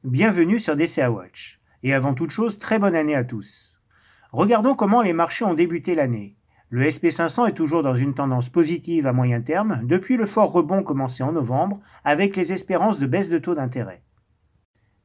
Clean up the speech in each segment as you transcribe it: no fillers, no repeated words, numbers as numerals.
Bienvenue sur DCA Watch. Et avant toute chose, très bonne année à tous. Regardons comment les marchés ont débuté l'année. Le SP500 est toujours dans une tendance positive à moyen terme depuis le fort rebond commencé en novembre avec les espérances de baisse de taux d'intérêt.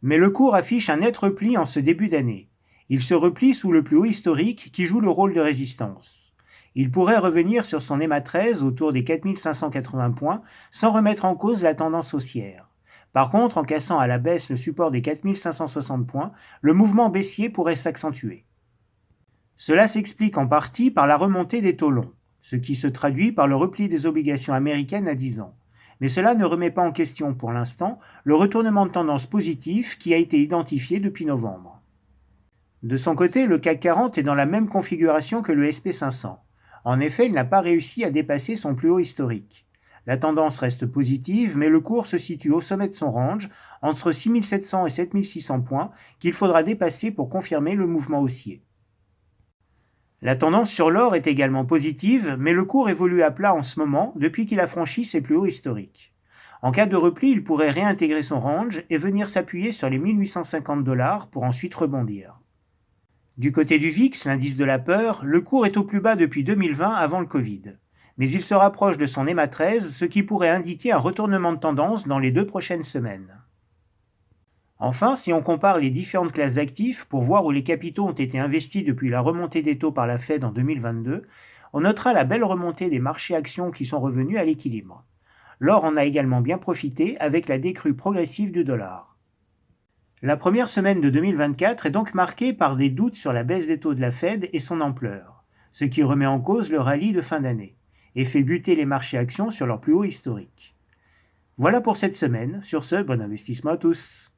Mais le cours affiche un net repli en ce début d'année. Il se replie sous le plus haut historique qui joue le rôle de résistance. Il pourrait revenir sur son EMA 13 autour des 4580 points sans remettre en cause la tendance haussière. Par contre, en cassant à la baisse le support des 4560 points, le mouvement baissier pourrait s'accentuer. Cela s'explique en partie par la remontée des taux longs, ce qui se traduit par le repli des obligations américaines à 10 ans. Mais cela ne remet pas en question pour l'instant le retournement de tendance positif qui a été identifié depuis novembre. De son côté, le CAC 40 est dans la même configuration que le SP500. En effet, il n'a pas réussi à dépasser son plus haut historique. La tendance reste positive, mais le cours se situe au sommet de son range, entre 6700 et 7600 points, qu'il faudra dépasser pour confirmer le mouvement haussier. La tendance sur l'or est également positive, mais le cours évolue à plat en ce moment depuis qu'il a franchi ses plus hauts historiques. En cas de repli, il pourrait réintégrer son range et venir s'appuyer sur les 1850 $ pour ensuite rebondir. Du côté du VIX, l'indice de la peur, le cours est au plus bas depuis 2020 avant le Covid. Mais il se rapproche de son EMA 13, ce qui pourrait indiquer un retournement de tendance dans les 2 prochaines semaines. Enfin, si on compare les différentes classes d'actifs pour voir où les capitaux ont été investis depuis la remontée des taux par la Fed en 2022, on notera la belle remontée des marchés actions qui sont revenus à l'équilibre. L'or en a également bien profité avec la décrue progressive du dollar. La première semaine de 2024 est donc marquée par des doutes sur la baisse des taux de la Fed et son ampleur, ce qui remet en cause le rallye de fin d'année et fait buter les marchés actions sur leur plus haut historique. Voilà pour cette semaine. Sur ce, bon investissement à tous.